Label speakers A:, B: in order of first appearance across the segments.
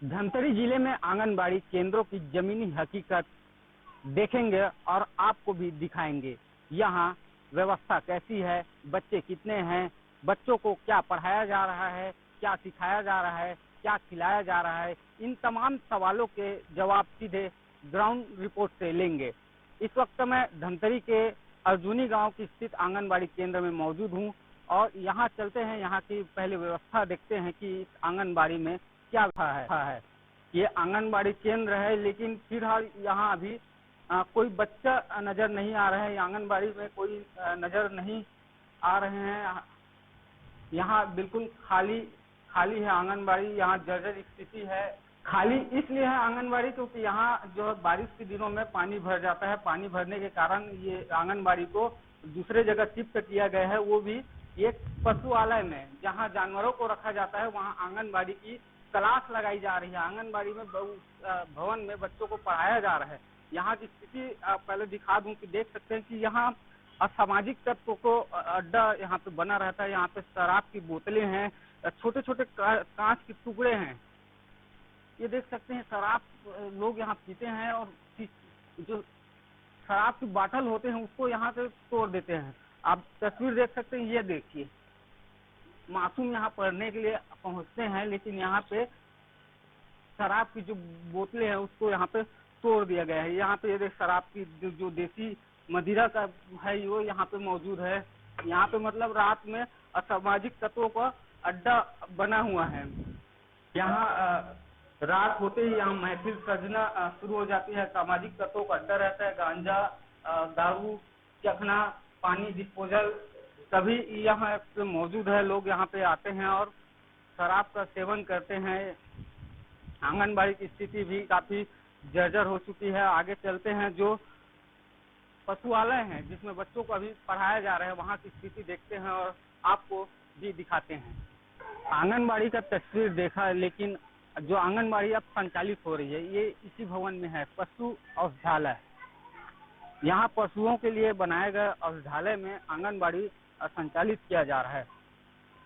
A: धमतरी जिले में आंगनबाड़ी केंद्रों की जमीनी हकीकत देखेंगे और आपको भी दिखाएंगे। यहाँ व्यवस्था कैसी है, बच्चे कितने हैं, बच्चों को क्या पढ़ाया जा रहा है, क्या सिखाया जा रहा है, क्या खिलाया जा रहा है, इन तमाम सवालों के जवाब सीधे ग्राउंड रिपोर्ट से लेंगे। इस वक्त मैं धमतरी के अर्जुनी गांव की स्थित आंगनबाड़ी केंद्र में मौजूद हूं और यहाँ चलते हैं, यहाँ की पहले व्यवस्था देखते हैं कि इस आंगनबाड़ी में क्या है। ये आंगनबाड़ी केंद्र है, लेकिन फिलहाल यहाँ अभी कोई बच्चा नजर नहीं आ रहा है। आंगनबाड़ी में कोई नजर नहीं आ रहे हैं। यहाँ बिल्कुल खाली है आंगनबाड़ी। यहाँ जर्जर स्थिति है। खाली इसलिए है आंगनबाड़ी क्योंकि यहाँ जो बारिश के दिनों में पानी भर जाता है। पानी भरने के कारण ये आंगनबाड़ी को दूसरे जगह शिफ्ट किया गया है, वो भी एक पशुआलय में, जहाँ जानवरों को रखा जाता है। वहाँ आंगनबाड़ी की क्लास लगाई जा रही है। आंगनबाड़ी में भवन में बच्चों को पढ़ाया जा रहा है। यहाँ की स्थिति पहले दिखा दूं कि देख सकते हैं कि यहाँ असामाजिक तत्वों को अड्डा यहाँ पे बना रहता है। यहाँ पे शराब की बोतलें हैं, छोटे छोटे कांच के टुकड़े हैं। ये देख सकते हैं शराब लोग यहाँ पीते हैं और जो शराब की बाटल होते हैं उसको यहाँ से तोड़ देते हैं। आप तस्वीर देख सकते हैं, ये देखिए। मासूम यहाँ पढ़ने के लिए पहुँचते हैं, लेकिन यहाँ पे शराब की जो बोतलें हैं उसको यहाँ पे तोड़ दिया गया है। यहाँ पे ये देख शराब की जो देसी मदिरा का है वो यहाँ पे मौजूद है। यहाँ पे मतलब रात में असामाजिक तत्वों का अड्डा बना हुआ है। यहाँ रात होते ही यहाँ महफिल सजना शुरू हो जाती है। सामाजिक तत्वों का अड्डा रहता है। गांजा, दारू, चखना, पानी डिस्पोजल सभी यहाँ पे मौजूद है। लोग यहाँ पे आते हैं और शराब का सेवन करते हैं। आंगनबाड़ी की स्थिति भी काफी जर्जर हो चुकी है। आगे चलते हैं, जो पशुआलय है जिसमें बच्चों को अभी पढ़ाया जा रहा है, वहाँ की स्थिति देखते हैं और आपको भी दिखाते हैं। आंगनबाड़ी का तस्वीर देखा, लेकिन जो आंगनबाड़ी अब संचालित हो रही है ये इसी भवन में है, पशु औषधालय। यहाँ पशुओं के लिए बनाए गए औषधालय में आंगनबाड़ी संचालित किया जा रहा है।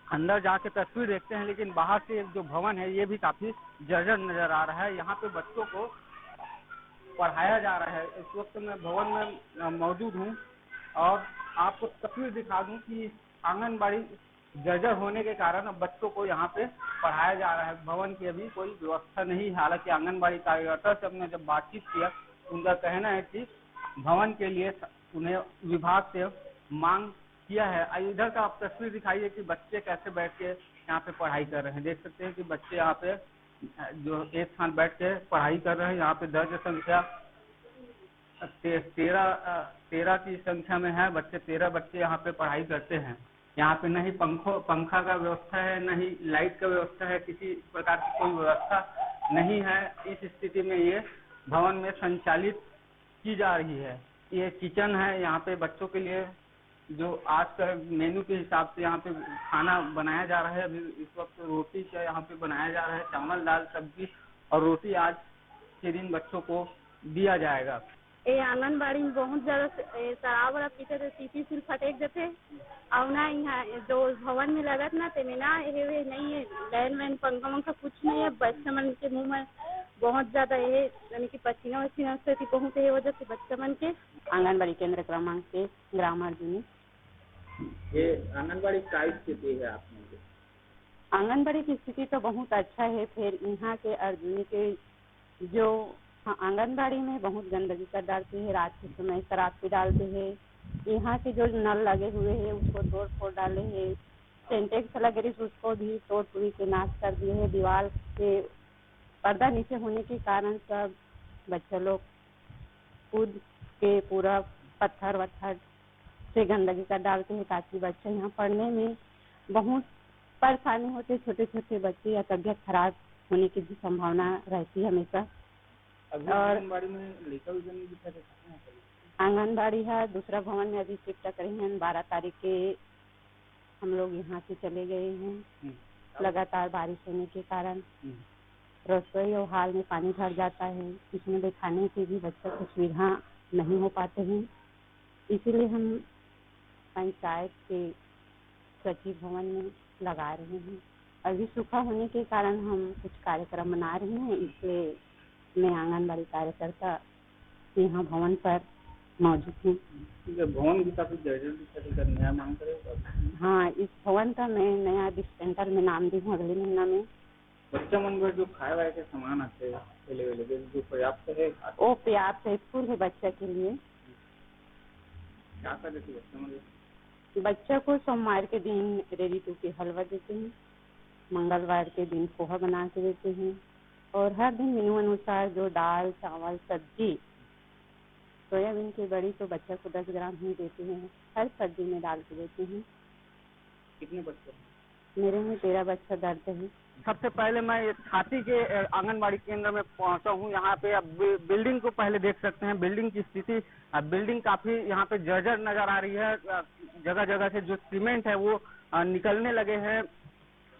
A: अंदर जाके तस्वीर देखते हैं, लेकिन बाहर से जो भवन है ये भी काफी जर्जर नजर आ रहा है। यहाँ पे बच्चों को पढ़ाया जा रहा है। इस वक्त मैं भवन में मौजूद हूँ और आपको तस्वीर दिखा दूं कि आंगनबाड़ी जर्जर होने के कारण अब बच्चों को यहाँ पे पढ़ाया जा रहा है। भवन की अभी कोई व्यवस्था नहीं। हालांकि आंगनबाड़ी कार्यकर्ता से हमने जब बातचीत किया, उनका कहना है कि भवन के लिए उन्हें विभाग से मांग किया है। इधर का आप तस्वीर दिखाइए कि बच्चे कैसे बैठ के यहाँ पे पढ़ाई कर रहे हैं। देख सकते हैं कि बच्चे यहाँ पे जो एक स्थान बैठ के पढ़ाई कर रहे हैं। यहाँ पे दर्ज संख्या 13 की संख्या में है। 13 बच्चे यहाँ पे पढ़ाई करते हैं। यहाँ पे न ही पंखा का व्यवस्था है, न ही लाइट का व्यवस्था है, किसी प्रकार की कोई व्यवस्था नहीं है। इस स्थिति में ये भवन में संचालित की जा रही है। ये किचन है, यहाँ पे बच्चों के लिए जो आज का मेनू के हिसाब से यहाँ पे खाना बनाया जा रहा है। अभी इस वक्त रोटी का यहाँ पे बनाया जा रहा है, चावल दाल सब्जी और रोटी आज के दिन बच्चों को दिया जाएगा।
B: ये आंगनबाड़ी में बहुत ज्यादा शराब वाला पीते थे, सीपी सिर फटेक देते और ना यहाँ जो भवन में लगत ना ते में ना ये नहीं है, लैन वैन पंखा कुछ नहीं है। बच्चे मन के मुंह में बहुत ज्यादा ये यानी कि पसीना वसीना से बहुत है, वजह से बच्चे मन के। आंगनबाड़ी केंद्र क्रमांक 1 ग्राम अर्जुनी।
A: ये आंगनबाड़ी का स्थिति है आप में?
B: आंगनबाड़ी की स्थिति तो बहुत अच्छा है। फिर यहाँ के अर्जुनी के जो आंगनबाड़ी में बहुत गंदगी कर डालते हैं। रात के समय शराब पी डालते हैं। यहाँ के जो नल लगे हुए हैं उसको तोड़ फोड़ डाले हैं। सेंटेक्स लगे उसको भी तोड़ पूरी के नाश कर दिए हैं। दीवार के पर्दा नीचे होने के कारण सब बच्चे लोग कूद के पूरा पत्थर वत्थर से गंदगी कर डालते हैं, ताकि बच्चे यहाँ पढ़ने में बहुत परेशानी होती है। छोटे छोटे बच्चे या तबियत खराब होने की भी संभावना रहती है हमेशा।
A: और आंगनबाड़ी में
B: आंगनबाड़ी है दूसरा भवन में अभी शिफ्ट कर रहे हैं। 12 तारीख के हम लोग यहाँ से चले गए हैं। लगातार बारिश होने के कारण रसोई और हाल में पानी भर जाता है। इसमें बैठाने की भी बच्चों को सुविधा नहीं हो पाते हैं। इसीलिए हम पंचायत के सचिव भवन में लगा रहे हैं। अभी सूखा होने के कारण हम कुछ कार्यक्रम मना रहे हैं, इसलिए मैं आंगनबाड़ी कार्यकर्ता यहाँ भवन पर मौजूद हूँ।
A: भवन की काफी जर्जर दिक्कत है, नया मांग करेगा।
B: हाँ, इस भवन का मैं नया डिस्पेंसर में नाम दी हूँ अगले महीना में।
A: बच्चा मन में जो खाए वाए के सामान आते हैं अवेलेबल जो पर्याप्त है,
B: वो पर्याप्त है स्कूल है बच्चा के लिए।
A: क्या कर देती है
B: बच्चा को सोमवार के दिन रेडी टू के हलवा देते हैं, मंगलवार के दिन पोहा बना के देते हैं, और हर दिन मेनू अनुसार जो दाल चावल सब्जी, सोयाबीन की बड़ी तो बच्चा को 10 ग्राम ही देते हैं, हर सब्जी में डाल के देते हैं।
A: कितने बच्चे?
B: मेरे में 13 बच्चा दर्ज है।
A: सबसे पहले मैं छाती के आंगनबाड़ी केंद्र में पहुंचा हूं। यहाँ पे अब बिल्डिंग को पहले देख सकते हैं, बिल्डिंग की स्थिति। बिल्डिंग काफी यहाँ पे जर्जर नजर आ रही है, जगह जगह से जो सीमेंट है वो निकलने लगे हैं।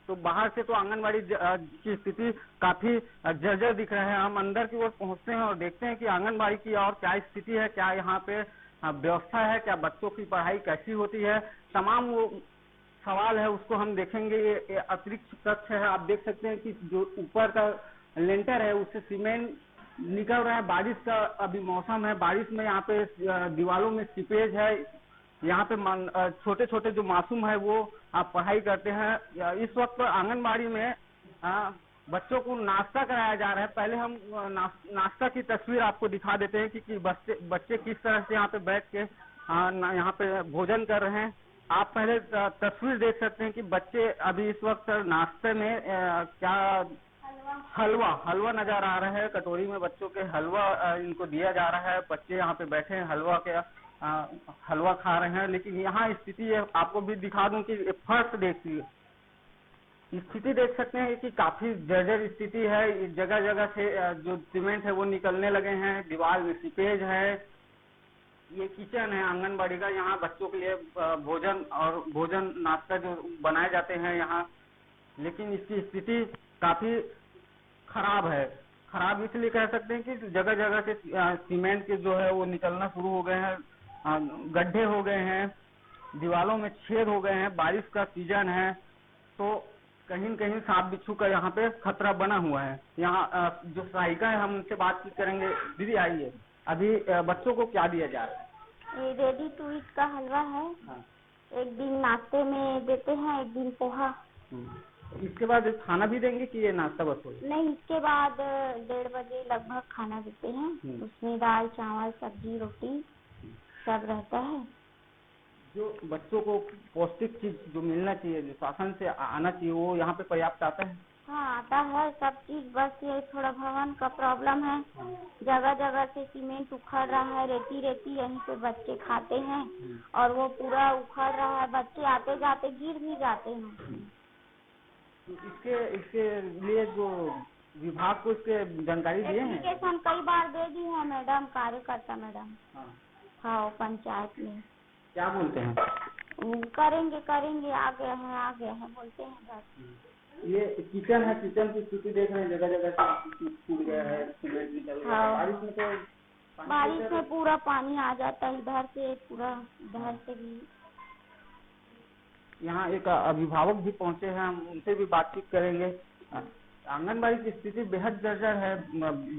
A: तो बाहर से तो आंगनबाड़ी की स्थिति काफी जर्जर दिख रहा है। हम अंदर की ओर पहुंचते हैं और देखते हैं कि आंगनबाड़ी की और क्या स्थिति है, क्या यहाँ पे व्यवस्था है, क्या बच्चों की पढ़ाई कैसी होती है, तमाम वो सवाल है उसको हम देखेंगे। ये अतिरिक्त कक्ष है, आप देख सकते हैं कि जो ऊपर का लेंटर है उससे सीमेंट निकल रहा है। बारिश का अभी मौसम है, बारिश में यहाँ पे दीवारों में सीपेज है। यहाँ पे छोटे छोटे जो मासूम है वो पढ़ाई करते हैं। इस वक्त आंगनबाड़ी में बच्चों को नाश्ता कराया जा रहा है। पहले हम नाश्ता की तस्वीर आपको दिखा देते हैं कि बच्चे किस तरह से यहाँ पे बैठ के यहाँ पे भोजन कर रहे हैं। आप पहले तस्वीर देख सकते हैं कि बच्चे अभी इस वक्त नाश्ते में क्या हलवा नजर आ रहा है। कटोरी में बच्चों के हलवा इनको दिया जा रहा है। बच्चे यहाँ पे बैठे हैं, हलवा खा रहे हैं। लेकिन यहाँ स्थिति है, आपको भी दिखा दूं कि फर्श देखिए, स्थिति देख सकते हैं कि काफी जर्जर स्थिति है। जगह जगह से जो सीमेंट है वो निकलने लगे हैं, दीवार में सीपेज है। ये किचन है आंगनबाड़ी का, यहाँ बच्चों के लिए भोजन नाश्ता जो बनाए जाते हैं यहाँ। लेकिन इसकी स्थिति काफी खराब है। खराब इसलिए कह सकते हैं कि जगह जगह से सीमेंट के जो है वो निकलना शुरू हो गए हैं, गड्ढे हो गए हैं, दीवारों में छेद हो गए हैं। बारिश का सीजन है तो कहीं न कहीं सांप बिच्छू का यहाँ पे खतरा बना हुआ है। यहाँ जो सहायिका है हम उनसे बातचीत करेंगे। दीदी आइए, अभी बच्चों को क्या दिया जा रहा है?
C: ये रेडी टू ईट का हलवा है।
A: हाँ।
C: एक दिन नाश्ते में देते हैं, एक दिन पोहा।
A: इसके बाद खाना भी देंगे कि ये नाश्ता बस होगा?
C: नहीं, इसके बाद 1:30 बजे लगभग खाना देते हैं। उसमें दाल चावल सब्जी रोटी सब रहता है।
A: जो बच्चों को पौष्टिक चीज जो मिलना चाहिए, जो शासन से आना चाहिए, वो यहाँ पे पर्याप्त आता है?
C: हाँ, आता है सब चीज। बस ये थोड़ा भवन का प्रॉब्लम है, जगह जगह से सीमेंट उखड़ रहा है, रेती यहीं पे बच्चे खाते हैं और वो पूरा उखड़ रहा है। बच्चे आते जाते गिर भी जाते हैं।
A: इसके लिए जो विभाग को इसके जानकारी दिए हैं?
C: एप्लीकेशन कई बार दे दी है मैडम, कार्यकर्ता मैडम। हाँ, पंचायत में।
A: क्या बोलते हैं?
C: करेंगे आ गया है बोलते हैं बस।
A: ये किचन है, किचन की स्थिति देख रहे हैं, जगह जगह से टूट गया है, सीमेंट निकल गया है।
C: बारिश में पूरा पानी आ जाता है, इधर से पूरा, इधर से भी।
A: यहाँ एक अभिभावक भी पहुँचे हैं, हम उनसे भी बातचीत करेंगे। आंगनबाड़ी की स्थिति बेहद जर्जर है,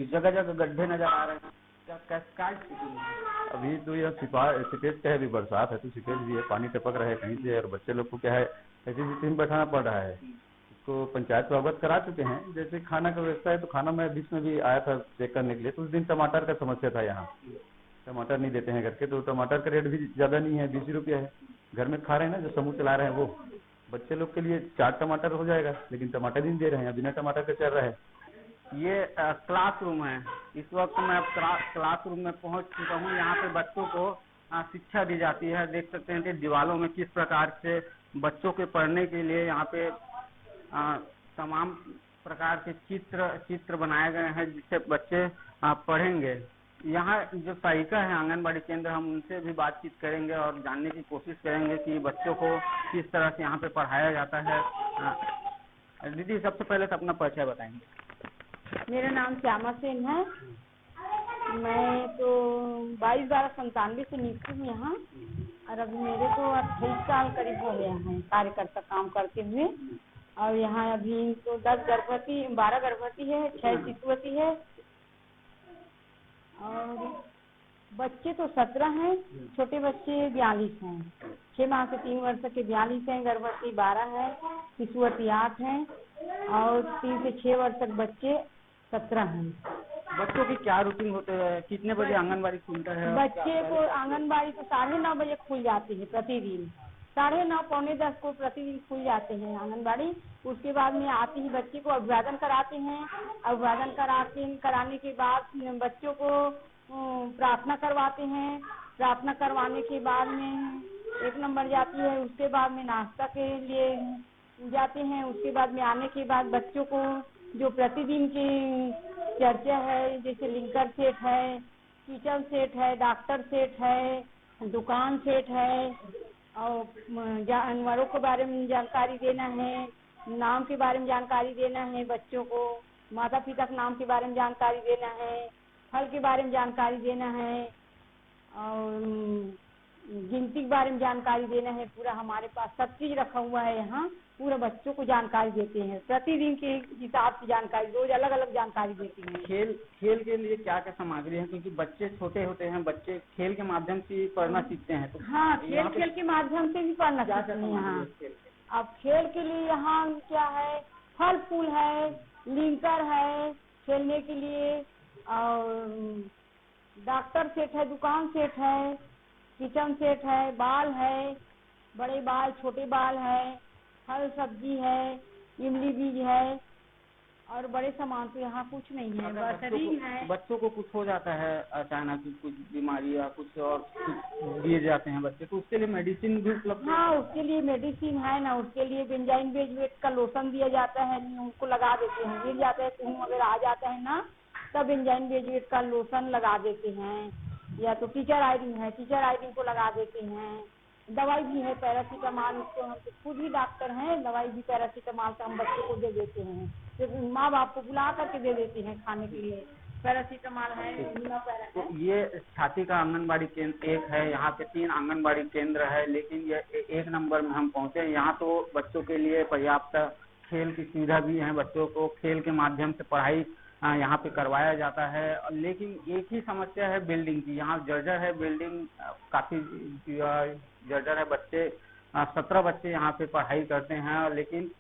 A: जगह जगह गड्ढे नजर आ रहे हैं। क्या स्थिति है?
D: अभी तो यह सिपेज का है, अभी बरसात है तो सिपेज भी है, पानी टपक रहा है कहीं से, और बच्चे लोग को क्या है ऐसी स्थिति में बैठाना पड़ रहा है। इसको पंचायत को अवगत करा चुके हैं। जैसे खाना का व्यवस्था है तो खाना मैं बीच में भी आया था चेक करने के लिए, तो उस दिन टमाटर का समस्या था। यहाँ टमाटर नहीं देते हैं करके, तो टमाटर का रेट भी ज्यादा नहीं है, 20 रुपया है। घर में खा रहे हैं ना, जो समूह चला रहे हैं वो, बच्चे लोग के लिए 4 टमाटर हो जाएगा, लेकिन टमाटर नहीं दे रहे हैं, बिना टमाटर के चल रहा है।
A: ये क्लासरूम है। इस वक्त मैं क्लासरूम में पहुंच चुका हूं। यहाँ पे बच्चों को शिक्षा दी जाती है। देख सकते हैं कि दीवारों में किस प्रकार से बच्चों के पढ़ने के लिए यहाँ पे तमाम प्रकार के चित्र बनाए गए हैं, जिससे बच्चे पढ़ेंगे। यहाँ जो सहायिका है आंगनबाड़ी केंद्र, हम उनसे भी बातचीत करेंगे और जानने की कोशिश करेंगे कि बच्चों को किस तरह से यहाँ पे पढ़ाया जाता है। दीदी, सबसे पहले तो अपना परिचय बताएंगे।
B: मेरा नाम श्यामा सेन है। मैं तो 22/12/97 से नियुक्त हूँ यहाँ, और अभी मेरे को 28 साल करीब हो गया है कार्यकर्ता काम करते हुए। और यहाँ अभी तो 12 गर्भवती है, 6 शिशुवती है और बच्चे तो 17 हैं, छोटे बच्चे 42 हैं। 6 माह से 3 वर्ष के 42 हैं, गर्भवती 12 है, शिशुवती 8 हैं और 3 से 6 वर्ष तक बच्चे 17 हैं।
A: बच्चों की क्या रूटीन होते हैं, कितने बजे आंगनबाड़ी खुलता है?
B: बच्चे को आंगनबाड़ी तो 9:30 बजे खुल जाती है प्रतिदिन, 9:30 पौने 10 को प्रतिदिन खुल जाते हैं आंगनबाड़ी। उसके बाद में आते ही बच्चे को अभिवादन कराते हैं, अभिवादन कराने के बाद बच्चों को प्रार्थना करवाते हैं। प्रार्थना करवाने के बाद में 1 नंबर जाती है, उसके बाद में नाश्ता के लिए जाते हैं। उसके बाद में आने के बाद बच्चों को जो प्रतिदिन की चर्चा है, जैसे लिंकर सेट है, किचन सेट है, डॉक्टर सेट है, दुकान सेट है और जानवरों के बारे में जानकारी देना है, नाम के बारे में जानकारी देना है बच्चों को, माता पिता के नाम के बारे में जानकारी देना है, फल के बारे में जानकारी देना है और गिनती के बारे में जानकारी देना है। पूरा हमारे पास सब चीज रखा हुआ है, यहाँ पूरा बच्चों को जानकारी देते हैं। प्रतिदिन के हिसाब से जानकारी, रोज अलग अलग जानकारी देते हैं।
A: खेल के लिए क्या क्या सामग्री है, क्योंकि बच्चे छोटे होते हैं, बच्चे खेल के माध्यम से पढ़ना सीखते हैं, तो
B: हाँ खेल के माध्यम से भी पढ़ना सीखते हैं यहाँ। अब खेल के लिए यहाँ क्या है, फल फूल है, लिंकर है खेलने के लिए और डॉक्टर सेट है, दुकान सेट है, किचन सेट है, बाल है, बड़े बाल छोटे बाल है, फल सब्जी है, इमली बीज है और बड़े सामान तो यहाँ कुछ नहीं है, बस है।
A: बच्चों को कुछ हो जाता है अचानक, कुछ बीमारी या कुछ और कुछ दिए जाते हैं बच्चे, तो उसके लिए मेडिसिन भी उपलब्ध?
B: हाँ उसके लिए मेडिसिन है ना, उसके लिए बेंजाइन बेजवेट का लोशन दिया जाता है, उनको लगा देते हैं। गिर जाते हैं खून अगर आ जाता है ना, तब बेंजाइन बेजवेट का लोशन लगा देते हैं, या तो टीचर आइडिन है, टीचर आइडिन को लगा देते हैं। दवाई भी है पैरासीटामॉल, उसको हम खुद ही डॉक्टर हैं, दवाई भी पैरासीटामॉल का हम बच्चों को दे देते हैं, तो माँ बाप को बुला करके दे देते हैं खाने के लिए। पैरासीटामॉल है।
A: तो ये छाती का आंगनबाड़ी केंद्र एक है, यहाँ पे 3 आंगनबाड़ी केंद्र है, लेकिन ये 1 नंबर में हम पहुँचे। यहाँ तो बच्चों के लिए पर्याप्त खेल की सुविधा भी है, बच्चों को खेल के माध्यम से पढ़ाई यहाँ पे करवाया जाता है। लेकिन एक ही समस्या है बिल्डिंग की, यहाँ जर्जर है बिल्डिंग, काफी जर्जर है। बच्चे 17 बच्चे यहाँ पे पढ़ाई करते हैं, लेकिन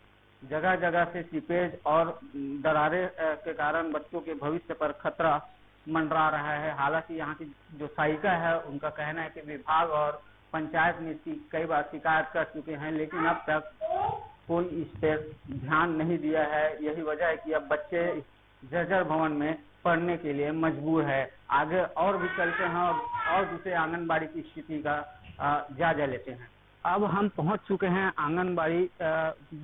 A: जगह जगह से सीपेज और दरारें के कारण बच्चों के भविष्य पर खतरा मंडरा रहा है। हालांकि यहाँ की जो सहायिका है उनका कहना है कि विभाग और पंचायत में इसकी कई बार शिकायत कर चुके हैं, लेकिन अब तक कोई इस पर ध्यान नहीं दिया है। यही वजह है कि अब बच्चे जर्जर भवन में पढ़ने के लिए मजबूर है। आगे और भी चलते हैं और दूसरे आंगनबाड़ी की स्थिति का जायजा लेते हैं। अब हम पहुंच चुके हैं आंगनबाड़ी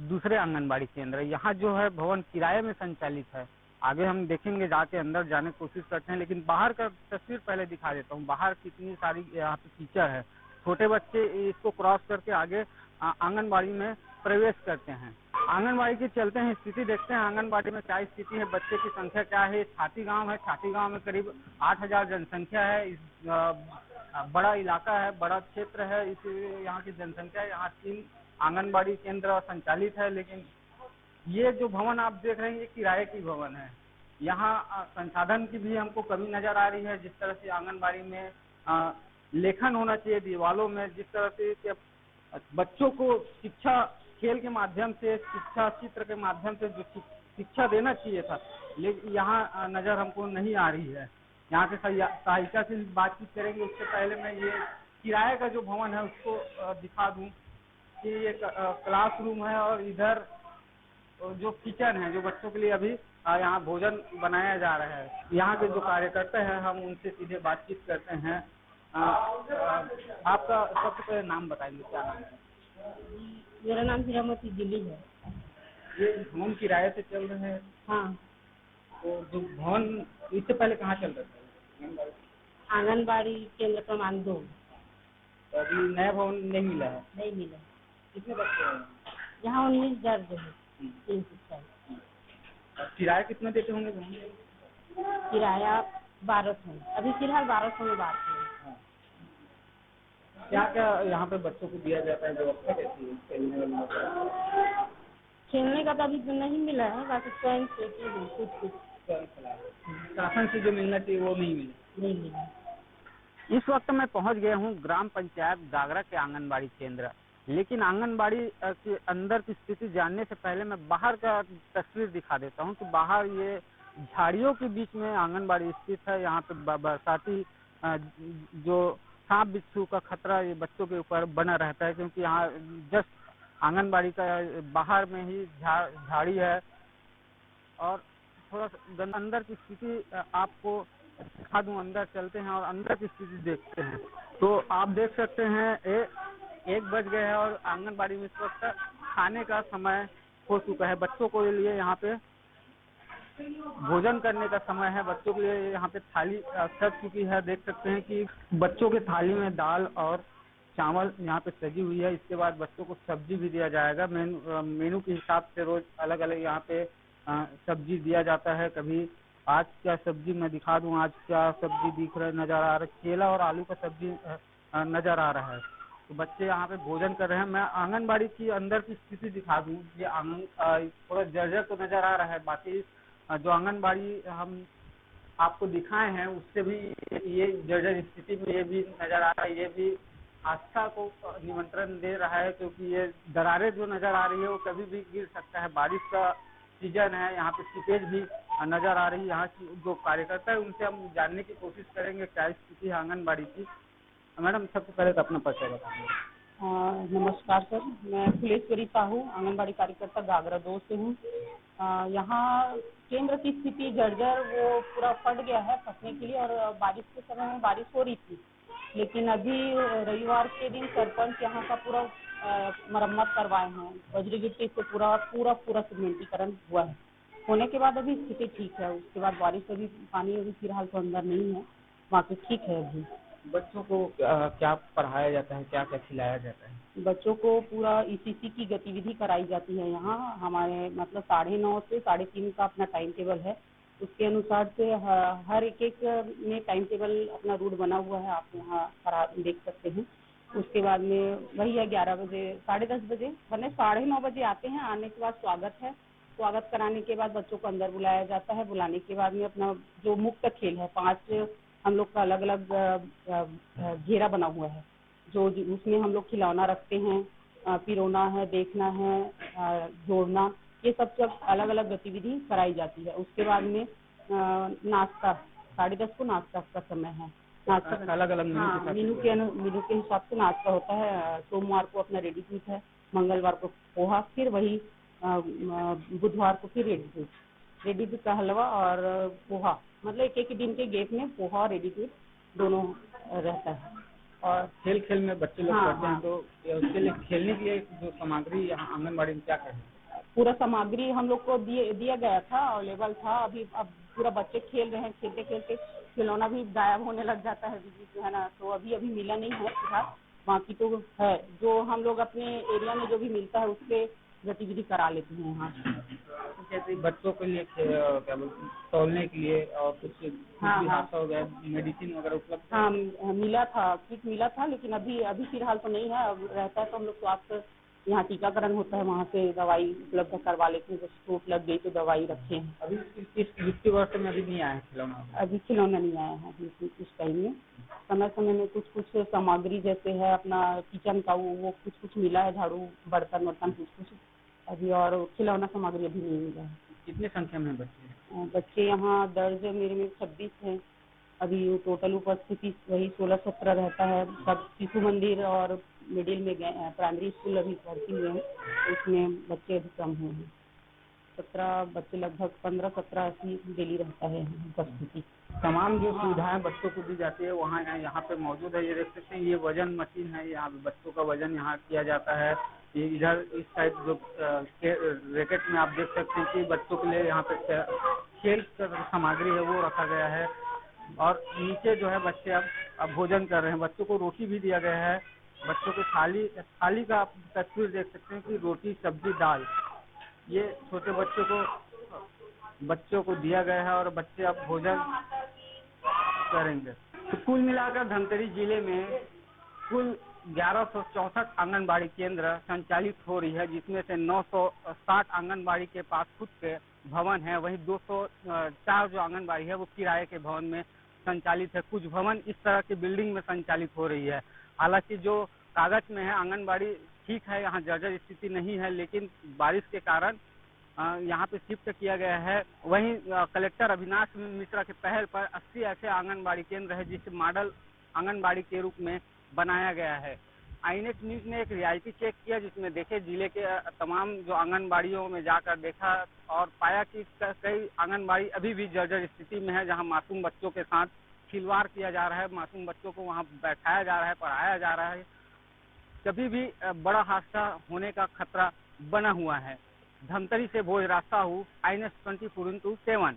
A: दूसरे आंगनबाड़ी केंद्र। यहाँ जो है भवन किराए में संचालित है। आगे हम देखेंगे, जाके अंदर जाने की कोशिश करते हैं, लेकिन बाहर का तस्वीर पहले दिखा देता हूँ। बाहर कितनी सारी यहाँ पे टीचर है, छोटे बच्चे इसको क्रॉस करके आगे आंगनबाड़ी में प्रवेश करते हैं। आंगनबाड़ी के चलते हैं, स्थिति देखते हैं आंगनबाड़ी में क्या स्थिति है, बच्चे की संख्या क्या है। छाती गांव है, छाती गांव में करीब 8000 जनसंख्या है। इस बड़ा इलाका है, बड़ा क्षेत्र है, इसलिए यहाँ की जनसंख्या, यहाँ 3 आंगनबाड़ी केंद्र संचालित है। लेकिन ये जो भवन आप देख रहे हैं, ये किराए की भवन है। यहाँ संसाधन की भी हमको कमी नजर आ रही है। जिस तरह से आंगनबाड़ी में लेखन होना चाहिए दीवालों में, जिस तरह से बच्चों को शिक्षा खेल के माध्यम से, शिक्षा चित्र के माध्यम से जो शिक्षा देना चाहिए था, लेकिन यहाँ नजर हमको नहीं आ रही है। यहाँ के सहायिका से बातचीत करेंगे। उससे पहले मैं ये किराए का जो भवन है उसको दिखा दूं कि ये क्लासरूम है और इधर जो किचन है, जो बच्चों के लिए अभी यहाँ भोजन बनाया जा रहा है। यहाँ के जो कार्यकर्ता हैं हम उनसे सीधे बातचीत करते हैं। आपका सबसे पहले नाम बताएंगे, क्या नाम है?
B: मेरा नाम हीरामती दिल्ली है।
A: ये भवन किराए से चल रहे हैं?
B: हाँ।
A: तो जो भवन इससे पहले कहाँ चल रहे थे?
B: आंगनबाड़ी केंद्र क्रमांक 2।
A: तो अभी नया भवन नहीं मिला है?
B: नहीं मिला।
A: कितने बच्चे हैं
B: यहाँ? 19 दर्ज है। 3 शिक्षक।
A: किराया कितना देते होंगे भवन?
B: किराया 1200 है। अभी फिलहाल 1200 में बात है।
A: क्या क्या यहाँ पे बच्चों को दिया जाता है, व्यवस्था कैसी है खेलने वाली?
B: खेलने का तो अभी तो नहीं मिला है, बाकी स्वयं खेती है कुछ कुछ
A: शासन से जो मिलना चाहिए वो नहीं मिला।
B: नहीं मिला।
A: इस वक्त मैं पहुंच गया हूं ग्राम पंचायत गागरा के आंगनबाड़ी केंद्र, लेकिन आंगनबाड़ी के अंदर की स्थिति जानने से पहले मैं बाहर का तस्वीर दिखा देता हूं कि बाहर ये झाड़ियों के बीच में आंगनबाड़ी स्थित है। यहाँ पे बरसाती जो सांप बिच्छू का खतरा ये बच्चों के ऊपर बना रहता है, क्योंकि यहाँ जस्ट आंगनबाड़ी का बाहर में ही झाड़ी है। और थोड़ा अंदर की स्थिति आपको दिखा दूं, अंदर चलते हैं और अंदर की स्थिति देखते हैं। तो आप देख सकते हैं 1 बज गए हैं और आंगनबाड़ी में इस वक्त खाने का समय हो चुका है। बच्चों के लिए यहाँ पे भोजन करने का समय है। बच्चों के लिए यहाँ पे थाली सज चुकी है। देख सकते हैं कि बच्चों के थाली में दाल और चावल यहाँ पे सजी हुई है। इसके बाद बच्चों को सब्जी भी दिया जाएगा। मेनू के हिसाब से रोज अलग अलग यहाँ पे सब्जी दिया जाता है। कभी आज क्या सब्जी मैं दिखा दूं, आज क्या सब्जी दिख रहा नजर आ रहा है, केला और आलू का सब्जी नजर आ रहा है। तो बच्चे यहाँ पे भोजन कर रहे हैं। मैं आंगनबाड़ी की अंदर की स्थिति दिखा दूं। ये थोड़ा जर्जर तो नजर आ रहा है, बाकी जो आंगनबाड़ी हम आपको दिखाए हैं उससे भी ये जर्जर स्थिति में ये भी नजर आ रहा है। ये भी आस्था को निमंत्रण दे रहा है, क्योंकि ये दरारें जो नजर आ रही है वो कभी भी गिर सकता है। बारिश का सीजन है, यहाँ पे सीपेज भी नजर आ रही है। यहाँ की जो कार्यकर्ता है उनसे हम जानने की कोशिश करेंगे क्या स्थिति है आंगनबाड़ी की। मैडम सबसे पहले तो अपना परिचय बताइए।
B: नमस्कार सर, मैं फुलेश्वरी साहू आंगनबाड़ी कार्यकर्ता गागरा 2 से हूँ। यहाँ केंद्र की स्थिति जर्जर वो पूरा फट गया है फटने के लिए, और बारिश के समय में बारिश हो रही थी, लेकिन अभी रविवार के दिन सरपंच यहाँ का पूरा मरम्मत करवाए हैं। बजरी गिट्टी से पूरा सीमेंटीकरण हुआ है। होने के बाद अभी स्थिति ठीक है। उसके बाद बारिश अभी पानी अभी फिलहाल तो अंदर नहीं है, बाकी ठीक है। अभी
A: बच्चों को क्या पढ़ाया जाता है, क्या क्या खिलाया जाता है?
B: बच्चों को पूरा ईसीसी की गतिविधि कराई जाती है। यहाँ हमारे मतलब 9:30 से 3:30 का अपना टाइम टेबल है। उसके अनुसार से हर एक में टाइम टेबल अपना रूट बना हुआ है, आप यहाँ देख सकते हैं। उसके बाद में वही है 11 बजे 10:30 बजे, वरना 9:30 बजे आते हैं। आने के बाद स्वागत कराने के बाद बच्चों को अंदर बुलाया जाता है। बुलाने के बाद में अपना जो मुक्त खेल है, 5 हम लोग का अलग अलग घेरा बना हुआ है, जो उसमें हम लोग खिलौना रखते हैं, पिरोना है, देखना है, जोड़ना, ये सब अलग अलग गतिविधि कराई जाती है। उसके बाद में नाश्ता 10:30 को नाश्ता का समय है। नाश्ता
A: अलग अलग
B: मेनू के हिसाब से नाश्ता होता है। सोमवार को अपना रेडी फूड है, मंगलवार को पोहा, फिर वही बुधवार को फिर रेडी फूड का हलवा और पोहा, मतलब एक दिन के गेप में पोहा और रेडी फूड दोनों रहता है।
A: और खेल में बच्चे लोग करते हैं, तो उसके लिए खेलने के लिए जो सामग्री यहाँ आंगनबाड़ी में क्या करें?
B: पूरा सामग्री हम लोग को दिया गया था, अवेलेबल था। अब पूरा बच्चे खेल रहे हैं। खेलते खेलते खिलौना भी गायब होने लग जाता है है ना, तो अभी मिला नहीं है फिलहाल। बाकी तो है, जो हम लोग अपने एरिया में जो भी मिलता है उससे गतिविधि करा लेते हैं यहाँ।
A: तो जैसे बच्चों के लिए क्या बोलते तौलने के लिए और कुछ हादसा हो गया, मेडिसिन वगैरह उपलब्ध?
B: हाँ, किट मिला था, लेकिन अभी फिलहाल तो नहीं है। अब रहता है तो हम लोग स्वास्थ्य यहाँ टीकाकरण होता है, वहाँ से दवाई उपलब्ध करवा लेते हैं। जब चोट लग गई तो दवाई रखे हैं।
A: अभी इस वित्तीय वर्ष में अभी नहीं आया है खिलौना?
B: अभी खिलौना नहीं आया है इस टाइम में। समय में कुछ सामग्री जैसे है अपना किचन का वो कुछ मिला है, झाड़ू बर्तन कुछ अभी, और खिलौना सामग्री अभी नहीं मिला है।
A: कितने संख्या में
B: बच्चे यहाँ दर्ज मेरे में 26 हैं। अभी टोटल उपस्थिति वही 16-17 रहता है। सब शिशु मंदिर और मिडिल में प्राइमरी स्कूल अभी भर्ती हुए हैं, उसमें बच्चे अभी कम हुए हैं। 17 बच्चे, लगभग 15-17 ऐसी डेली रहता है उपस्थिति।
A: तमाम जो सुविधाएं बच्चों को दी जाती है वहाँ यहाँ पे मौजूद है। ये देख सकते हैं, ये वजन मशीन है। यहाँ पे बच्चों का वजन यहाँ किया जाता है। ये इधर इस साइड जो रैकेट में आप देख सकते हैं कि बच्चों के लिए यहाँ पे खेल सामग्री है वो रखा गया है। और नीचे जो है बच्चे अब भोजन कर रहे हैं। बच्चों को रोटी भी दिया गया है। बच्चों के थाली का आप तस्वीर देख सकते हैं कि रोटी, सब्जी, दाल, ये छोटे बच्चों को दिया गया है और बच्चे अब भोजन करेंगे। तो कुल मिलाकर धमतरी जिले में कुल 1164 आंगनबाड़ी केंद्र संचालित हो रही है, जिसमें से 960 आंगनबाड़ी के पास खुद के भवन है, वहीं 204 जो आंगनबाड़ी है वो किराए के भवन में संचालित है। कुछ भवन इस तरह की बिल्डिंग में संचालित हो रही है। हालांकि जो कागज में है आंगनबाड़ी ठीक है, यहाँ जर्जर स्थिति नहीं है, लेकिन बारिश के कारण यहाँ पे शिफ्ट किया गया है। वहीं कलेक्टर अविनाश मिश्रा के पहल पर 80 ऐसे आंगनबाड़ी केंद्र है जिसे मॉडल आंगनबाड़ी के रूप में बनाया गया है। आईनेट न्यूज ने एक रियलिटी चेक किया, जिसमें देखे जिले के तमाम जो आंगनबाड़ियों में जाकर देखा और पाया कि कई आंगनबाड़ी अभी भी जर्जर स्थिति में है, जहां मासूम बच्चों के साथ खिलवाड़ किया जा रहा है, मासूम बच्चों को वहां बैठाया जा रहा है, पढ़ाया जा रहा है। कभी भी बड़ा हादसा होने का खतरा बना हुआ है। धमतरी से भोज रास्ता हूँ, INS 24/7।